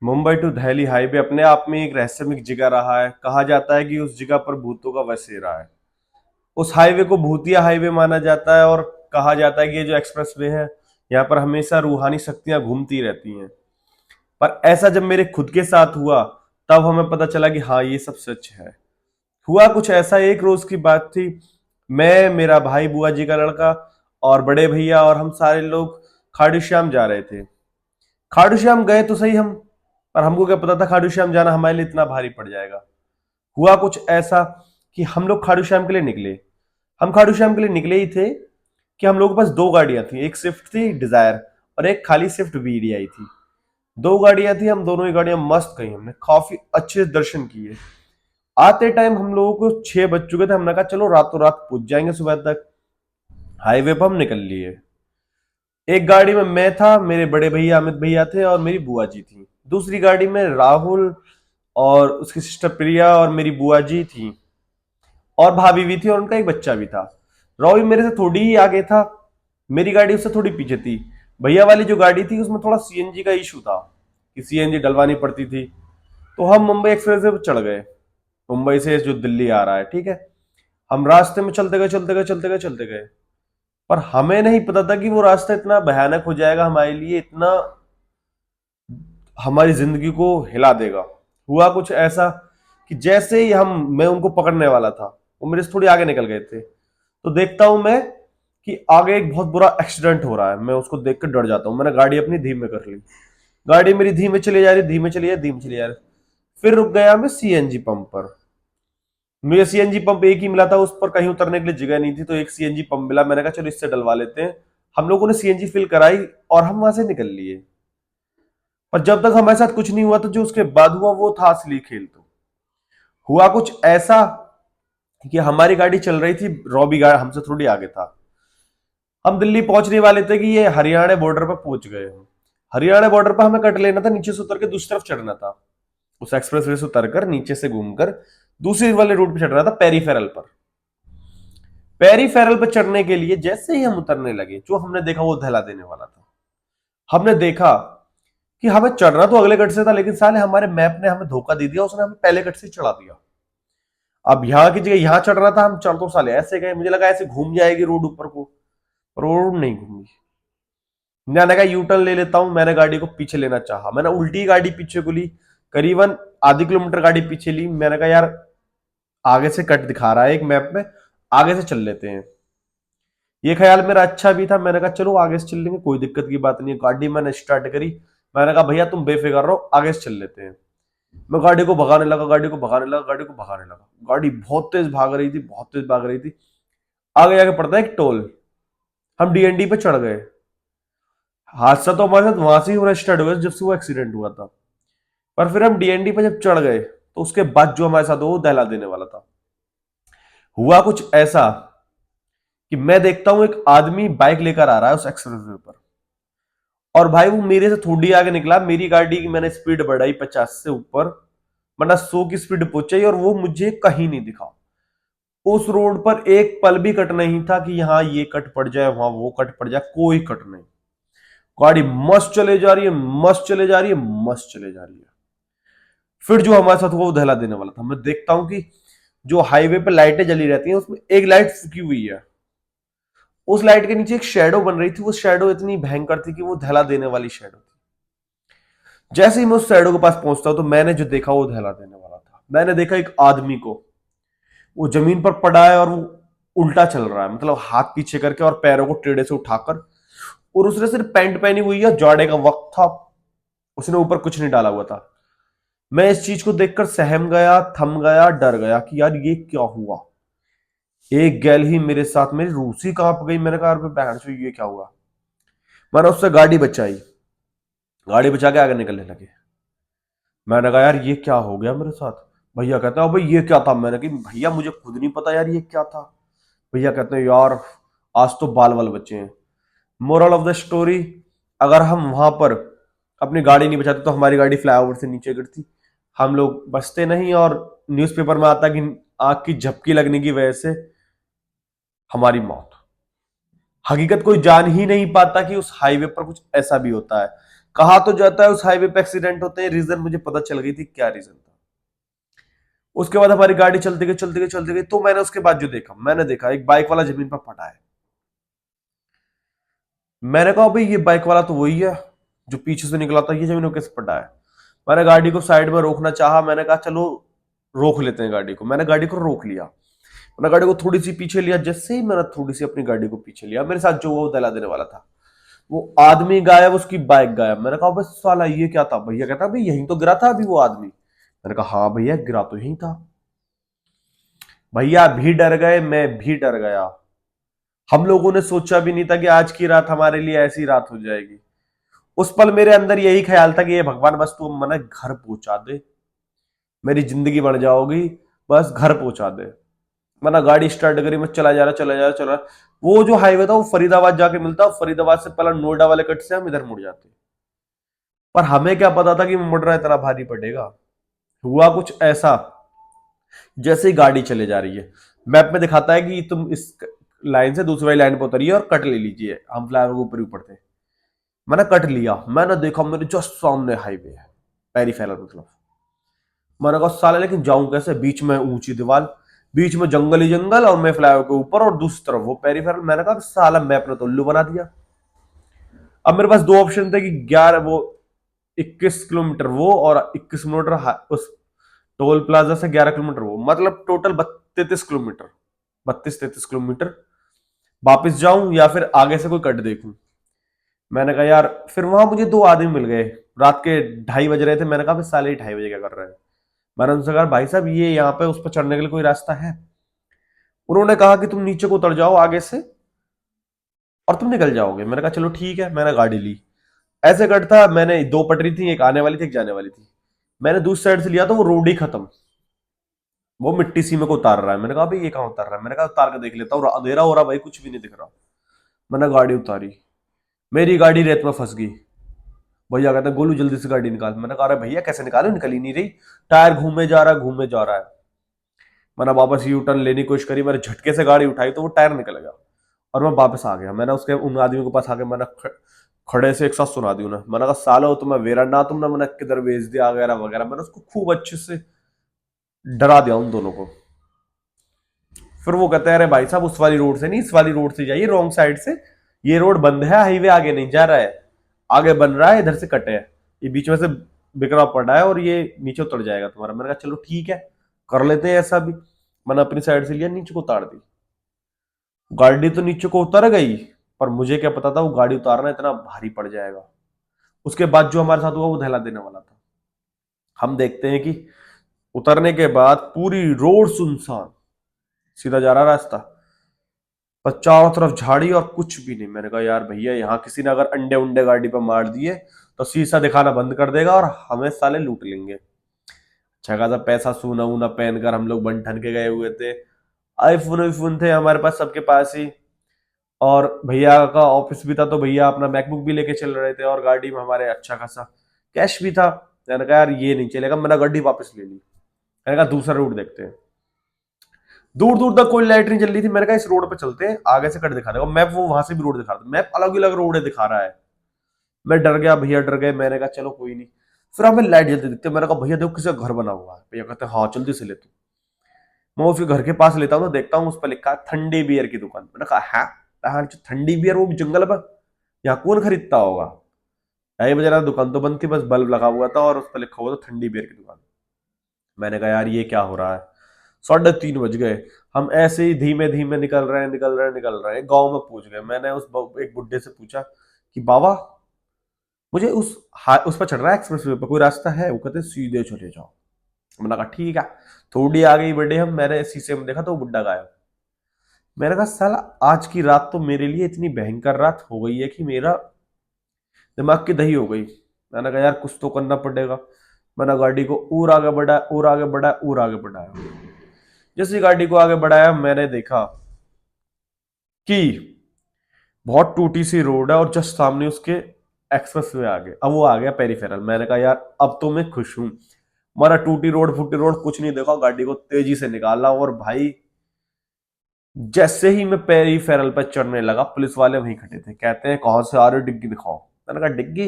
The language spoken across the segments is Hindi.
मुंबई टू दिल्ली हाईवे अपने आप में एक रहस्यमय जगह रहा है। कहा जाता है कि उस जगह पर भूतों का बसेरा है। उस हाईवे को भूतिया हाईवे माना जाता है और कहा जाता है कि ये जो एक्सप्रेस वे है, यहाँ पर हमेशा रूहानी शक्तियां घूमती रहती हैं। पर ऐसा जब मेरे खुद के साथ हुआ, तब हमें पता चला कि हाँ, ये सब सच है। हुआ कुछ ऐसा, एक रोज की बात थी। मैं, मेरा भाई, बुआ जी का लड़का और बड़े भैया और हम सारे लोग खाटू श्याम जा रहे थे। खाटू श्याम गए तो सही हम, पर हमको क्या पता था खाटू श्याम जाना हमारे लिए इतना भारी पड़ जाएगा। हुआ कुछ ऐसा कि हम लोग खाटू श्याम के लिए निकले। हम खाटू श्याम के लिए निकले ही थे कि हम लोगों के पास दो गाड़ियां थी, एक स्विफ्ट थी डिजायर और एक खाली स्विफ्ट वीडीआई थी। दो गाड़ियां थी, हम दोनों ही गाड़ियां मस्त गई, हमने काफी अच्छे से दर्शन किए। आते टाइम हम लोगों को 6 बज चुके थे। हमने कहा चलो रातों रात पहुंच जाएंगे सुबह तक। हाईवे पर हम निकल लिए। एक गाड़ी में मैं था, मेरे बड़े भैया अमित भैया थे और मेरी बुआ जी थी। दूसरी गाड़ी में राहुल और उसकी सिस्टर प्रिया और मेरी बुआ जी थी और भाभी भी थी और उनका एक बच्चा भी था। राहुल मेरे से थोड़ी ही आगे था, मेरी गाड़ी उससे थोड़ी पीछे थी। भैया वाली जो गाड़ी थी उसमें थोड़ा सीएनजी का इशू था कि सीएनजी डलवानी पड़ती थी। तो हम मुंबई एक्सप्रेस वे पर चढ़ गए, मुंबई से जो दिल्ली आ रहा है, ठीक है। हम रास्ते में चलते गए चलते गए चलते गए चलते गए, पर हमें नहीं पता था कि वो रास्ता इतना भयानक हो जाएगा हमारे लिए, इतना हमारी जिंदगी को हिला देगा। हुआ कुछ ऐसा कि जैसे ही मैं उनको पकड़ने वाला था, वो मेरे से थोड़ी आगे निकल गए थे। तो देखता हूं मैं कि आगे एक बहुत बुरा एक्सीडेंट हो रहा है। मैं उसको देख कर डर जाता हूँ। मैंने गाड़ी अपनी धीमे कर ली। गाड़ी मेरी धीमे चली जा रही, धीमे चली जा रही, धीमे चली जा रही। फिर रुक गया मैं सीएनजी पंप पर। मुझे सीएनजी पंप एक ही मिला था, उस पर कहीं उतरने के लिए जगह नहीं थी, तो एक सीएनजी पंप मिला। मैंने कहा चलो इससे डलवा लेते हैं। हम लोगों ने सीएनजी फिल कराई और हम वहां से निकल लिए। पर जब तक हमारे साथ कुछ नहीं हुआ, तो जो उसके बाद हुआ वो था असली खेल। तो हुआ कुछ ऐसा कि हमारी गाड़ी चल रही थी, रॉबी गाड़ी हमसे थोड़ी आगे था। हम दिल्ली पहुंचने वाले थे कि ये हरियाणा बॉर्डर पर पहुंच गए हम। हरियाणा बॉर्डर पर हमें कट लेना था, नीचे से उतर के दूसरी तरफ चढ़ना था। उस एक्सप्रेस वे से उतरकर नीचे से घूमकर दूसरी वाले रूट पे चढ़ना था, पेरीफेरल पर। पेरीफेरल पर चढ़ने के लिए जैसे ही हम उतरने लगे, जो हमने देखा वो दहला देने वाला था। हमने देखा कि हमें चढ़ना तो अगले गट से था, लेकिन साले हमारे मैप ने हमें धोखा दे दिया, उसने हमें पहले गट से चढ़ा दिया। अब यहाँ की जगह यहाँ चढ़ रहा था, हम चढ़ तो साले ऐसे गए, मुझे लगा ऐसे घूम जाएगी रोड ऊपर को, पर रोड नहीं घूमी। मैंने कहा यू टर्न ले लेता हूं। मैंने गाड़ी को पीछे लेना चाहा, मैंने उल्टी गाड़ी पीछे को ली, करीबन आधी किलोमीटर गाड़ी पीछे ली। मैंने कहा यार, आगे से कट दिखा रहा है एक मैप में, आगे से चल लेते हैं। ये ख्याल मेरा अच्छा भी था। मैंने कहा चलो आगे से चल लेंगे, कोई दिक्कत की बात नहीं है। गाड़ी मैंने स्टार्ट करी। मैंने कहा भैया तुम बेफिक्र रहो, आगे से चल लेते हैं। मैं गाड़ी को भगाने लगा, गाड़ी को भगाने लगा, गाड़ी को भगाने लगा। गाड़ी बहुत तेज भाग रही थी, बहुत तेज भाग रही थी। आगे जाके पड़ता है एक टोल, हम डीएनडी पे चढ़ गए। हादसा तो हमारे साथ वहां से ही होना स्टार्ट हुआ जब से वो एक्सीडेंट हुआ था। पर फिर हम डीएनडी पे जब चढ़ गए, तो उसके बाद जो हमारे साथ हुआ, वो दहला देने वाला था। हुआ कुछ ऐसा कि मैं देखता हूं एक आदमी बाइक लेकर आ रहा है उस एक्सप्रेस वे पर, और भाई वो मेरे से थोड़ी आगे निकला। मेरी गाड़ी की मैंने स्पीड बढ़ाई 50 से ऊपर, वरना 100 की स्पीड पहुंचाई, और वो मुझे कहीं नहीं दिखा। उस रोड पर एक पल भी कट नहीं था कि यहाँ ये कट पड़ जाए, वहां वो कट पड़ जाए, कोई कट नहीं। गाड़ी मस्त चले जा रही है, मस्त चले जा रही है, मस्त चले जा रही है। फिर जो हमारे साथ हुआ वो दहला देने वाला था। मैं देखता हूं कि जो हाईवे पे लाइटें जली रहती हैं, उसमें एक लाइट फूकी हुई है। उस लाइट के नीचे एक शेडो बन रही थी। वो शेडो इतनी भयंकर थी कि वो दहला देने वाली शेडो थी। जैसे ही मैं उस शेडो के पास पहुंचता हूं, तो मैंने जो देखा वो दहला देने वाला था। मैंने देखा एक आदमी को, वो जमीन पर पड़ा है और वो उल्टा चल रहा है, मतलब हाथ पीछे करके और पैरों को टेढ़े से उठाकर। और उसने सिर्फ पैंट पहनी हुई है, जाड़े का वक्त था, उसने ऊपर कुछ नहीं डाला हुआ था। मैं इस चीज को देखकर सहम गया, थम गया, डर गया कि यार ये क्या हुआ। एक गैल ही मेरे साथ, मेरी रूसी कांप गई। मैंने कहा बहन से ये क्या हुआ। मैंने उससे गाड़ी बचाई, गाड़ी बचा के आगे निकलने लगे। मैंने कहा यार ये क्या हो गया मेरे साथ। भैया कहते हैं भाई ये क्या था। मैंने कहा भैया मुझे खुद नहीं पता यार ये क्या था। भैया कहते हैं यार आज तो बाल वाल बचे हैं। मोरल ऑफ द स्टोरी, अगर हम वहां पर अपनी गाड़ी नहीं बचाते तो हमारी गाड़ी फ्लाईओवर से नीचे गिरती, हम लोग बचते नहीं, और न्यूज़पेपर में आता कि आग की झपकी लगने की वजह से हमारी मौत। हकीकत कोई जान ही नहीं पाता कि उस हाईवे पर कुछ ऐसा भी होता है। कहा तो जाता है उस हाईवे पे एक्सीडेंट होते हैं, रीजन मुझे पता चल गई थी क्या रीजन था। उसके बाद हमारी गाड़ी चलती गई चलती गई चलती गई, तो मैंने उसके बाद जो देखा, मैंने देखा एक बाइक वाला जमीन पर पड़ा है। मैंने कहा भाई ये बाइक वाला तो वही है जो पीछे से निकला था, ये जमीन पर कैसे पड़ा है। मैंने गाड़ी को साइड में रोकना चाहा, मैंने कहा चलो रोक लेते हैं गाड़ी को। मैंने गाड़ी को रोक लिया, मैंने गाड़ी को थोड़ी सी पीछे लिया। जैसे ही मैंने थोड़ी सी अपनी गाड़ी को पीछे लिया, मेरे साथ जो वो दहला देने वाला था, वो आदमी गायब, उसकी बाइक गायब। मैंने कहा बस साला ये क्या था। भैया कहता भाई यहीं तो गिरा था अभी वो आदमी। मैंने कहा हाँ भैया गिरा तो यहीं था। भैया भी डर गए, मैं भी डर गया। हम लोगों ने सोचा भी नहीं था कि आज की रात हमारे लिए ऐसी रात हो जाएगी। उस पल मेरे अंदर यही ख्याल था कि ये भगवान बस तू मने घर पहुंचा दे, मेरी जिंदगी बढ़ जाओगी, बस घर पहुंचा दे। मैंने गाड़ी स्टार्ट करी, मैं चला जा रहा चला जा रहा चला। वो जो हाईवे था वो फरीदाबाद जाके मिलता, फरीदाबाद से पहले नोएडा वाले कट से हम इधर मुड़ जाते। पर हमें क्या पता था कि मुड़ रहा इतना भारी पड़ेगा। हुआ कुछ ऐसा, जैसे ही गाड़ी चले जा रही है, मैप में दिखाता है कि तुम इस लाइन से दूसरी लाइन पर उतरिए और कट ले लीजिए, हम फ्लाईओवर के ऊपर ही ऊपर थे। मैंने कट लिया, मैंने देखा मेरे जस्ट सामने हाईवे है, पेरीफेरल मतलब। मैंने कहा साले लेकिन जाऊं कैसे, बीच में ऊंची दीवार, बीच में जंगल ही जंगल, और मैं फ्लाईओवर के ऊपर और दूसरी तरफ वो पेरीफेरल। मैंने कहा साला मैप ने तो उल्लू बना दिया। अब मेरे पास दो ऑप्शन थे कि 11 वो 21 किलोमीटर वो और 21 किलोमीटर उस टोल प्लाजा से 11 किलोमीटर वो, मतलब टोटल 33 किलोमीटर, 32-33 किलोमीटर वापस जाऊं या फिर आगे से कोई कट देखूं। मैंने कहा यार, फिर वहां मुझे दो आदमी मिल गए, रात के 2:30 बज रहे थे। मैंने कहा साले 2:30 बजे क्या कर रहे हैं। मैंने उनसे कहा भाई साहब ये यहाँ पे उस पर चढ़ने के लिए कोई रास्ता है। उन्होंने कहा कि तुम नीचे को उतर जाओ आगे से और तुम निकल जाओगे। मैंने कहा चलो ठीक है। मैंने गाड़ी ली, ऐसे कट था, मैंने दो पटरी थी, एक आने वाली थी एक जाने वाली थी। मैंने दूसरी साइड से लिया तो वो रोड ही खत्म, वो मिट्टी सी मेरे को उतार रहा है। मैंने कहा भाई ये कहाँ उतार रहा है। मैंने कहा उतार के देख लेता हूँ, अंधेरा हो रहा भाई, कुछ भी नहीं दिख रहा। मैंने गाड़ी उतारी, मेरी गाड़ी रेत में फंस गई। भैया कहते गोलू जल्दी से गाड़ी निकाल। मैंने कहा अरे भैया कैसे निकालू, निकल ही नहीं रही, टायर घूमे जा रहा है घूमे जा रहा है। मैंने वापस यू टर्न लेने की कोशिश करी, मैंने झटके से गाड़ी उठाई तो वो टायर निकल गया और मैं वापस आ गया। मैंने उसके उन आदमियों के पास आके मैंने खड़े से एक साथ सुना दी उन्हें। मैंने कहा सालो तुम्हें वेरा ना, तुमने मैंने किधर भेज दिया वगैरह वगैरह। मैंने उसको खूब अच्छे से डरा दिया उन दोनों को। फिर वो कहते हैं अरे भाई साहब उस वाली रोड से नहीं, इस वाली रोड से जाइए, रॉन्ग साइड से, ये रोड बंद है, हाईवे आगे नहीं जा रहा है, आगे बन रहा है, इधर से कटे है, ये बीच में से बिखरा पड़ा है और ये नीचे उतर जाएगा तुम्हारा। मैंने कहा चलो ठीक है कर लेते हैं ऐसा भी। मैंने अपनी साइड से लिया, नीचे को उतार दी। गाड़ी तो नीचे को उतर गई, पर मुझे क्या पता था वो गाड़ी उतारना इतना भारी पड़ जाएगा। उसके बाद जो हमारे साथ हुआ वो दहला देने वाला था। हम देखते हैं कि उतरने के बाद पूरी रोड सुनसान, सीधा जा रहा रास्ता, पर चारों तरफ झाड़ी और कुछ भी नहीं। मैंने कहा यार भैया यहाँ किसी ने अगर अंडे उंडे गाड़ी पर मार दिए तो शीशा दिखाना बंद कर देगा और हमें साले लूट लेंगे। अच्छा खासा पैसा सोना वूना पहनकर हम लोग बन ठन के गए हुए थे, आईफोन वाईफोन थे हमारे पास सबके पास ही, और भैया का ऑफिस भी था तो भैया अपना मैकबुक भी लेके चल रहे थे और गाड़ी में हमारे अच्छा खासा कैश भी था। मैंने कहा यार ये नहीं चलेगा, मैंने गाड़ी वापस ले ली। मैंने कहा दूसरा रूट देखते हैं। दूर दूर तक कोई लाइट नहीं जल रही थी। मैंने कहा इस रोड पे चलते हैं, आगे से कट दिखा देगा मैप, वो वहां से भी रोड दिखा रहा था, मैप अलग अलग रोड दिखा रहा है। मैं डर गया, भैया डर गए। मैंने कहा चलो कोई नहीं। फिर हमें लाइट जलती दिखती है। मैंने कहा भैया देखो किसी का घर बना हुआ है। भैया कहते हैं हाँ जल्दी से ले तू। मैं उसके घर के पास लेता हूँ तो देखता हूँ उस पर लिखा है ठंडी बियर की दुकान। मैंने कहा है ठंडी बियर, वो भी जंगल में, यहाँ कौन खरीदता होगा। 2:30 बजे दुकान तो बंद थी, बस बल्ब लगा हुआ था और उस पर लिखा हुआ था ठंडी बियर की दुकान। मैंने कहा यार ये क्या हो रहा है। 3:30 बज गए, हम ऐसे ही धीमे धीमे निकल रहे हैं निकल रहे हैं निकल रहे हैं, गांव में पहुंच गए। मैंने एक बुड्ढे से पूछा कि बाबा मुझे उस पर चढ़ रहा है एक्सप्रेस वे पर, कोई रास्ता है। वो कहते सीधे चले जाओ। मैंने कहा ठीक है। थोड़ी आगे बढ़े हम, मैंने शीशे में देखा तो वो बुड्ढा गायब। मैंने कहा साला आज की रात तो मेरे लिए इतनी भयंकर रात हो गई है कि मेरा दिमाग की दही हो गई। मैंने कहा यार कुछ तो करना पड़ेगा। मैंने गाड़ी को और आगे बढ़ाया और आगे बढ़ाया और आगे बढ़ाया। जैसे गाड़ी को आगे बढ़ाया मैंने देखा कि बहुत टूटी सी रोड है और जस्ट सामने उसके एक्सप्रेस वे आ गए। अब वो आ गया पेरीफेरल। मैंने कहा यार अब तो मैं खुश हूं, हमारा टूटी रोड फूटी रोड कुछ नहीं देखा, गाड़ी को तेजी से निकाला और भाई जैसे ही मैं पेरीफेरल पर चढ़ने लगा पुलिस वाले वहीं खड़े थे। कहते हैं कहां से आ रहे हो, डिग्गी दिखाओ। मैंने कहा डिग्गी,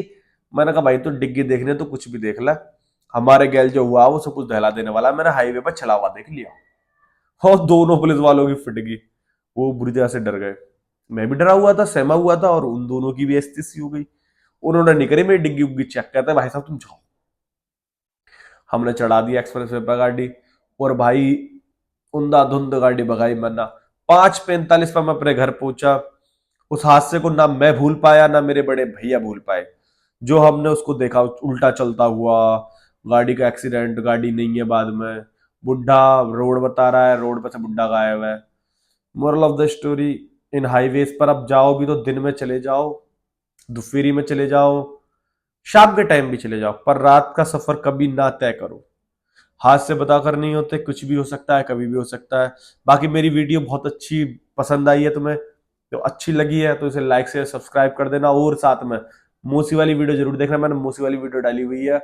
मैंने कहा भाई तो डिग्गी देखने तो कुछ भी देख ले, हमारे गैल जो हुआ वो सब कुछ दहला देने वाला। मैंने हाईवे पर चला हुआ देख लिया और दोनों पुलिस वालों की फिट गई, वो बुरी तरह से डर गए। मैं भी डरा हुआ था, सहमा हुआ था, और उन दोनों की भी ऐसी सी हो गई। उन्होंने नहीं करी मेरी डिग्गी उग्गी चेक, कहते भाई साहब तुम जाओ। हमने चढ़ा दिया एक्सप्रेस वे पर गाड़ी, और भाई अंधाधुंध गाड़ी भगाई मैंने। 5:45 पर मैं अपने घर पहुंचा। उस हादसे को ना मैं भूल पाया ना मेरे बड़े भैया भूल पाए। जो हमने उसको देखा उल्टा चलता हुआ, गाड़ी का एक्सीडेंट, गाड़ी नहीं है बाद में, बुढ़ा रोड बता रहा है, रोड पे से बुढ़ा गायब है। Moral of the story, in highways पर अब जाओ भी तो दिन में चले जाओ, दोपहरी में चले जाओ, शाम के टाइम भी चले जाओ, पर रात का सफर कभी ना तय करो। हाथ से बताकर नहीं होते, कुछ भी हो सकता है, कभी भी हो सकता है। बाकी मेरी वीडियो बहुत अच्छी पसंद आई है तुम्हें, तो अच्छी लगी है तो इसे लाइक से सब्सक्राइब कर देना, और साथ में मौसी वाली वीडियो जरूर देखना। मैंने मौसी वाली वीडियो डाली हुई है,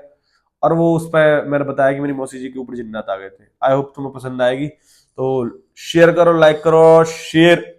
और वो उस पर मैंने बताया कि मेरी मौसी जी के ऊपर जिन्नत आ गए थे। आई होप तुम्हें पसंद आएगी, तो शेयर करो, लाइक करो, शेयर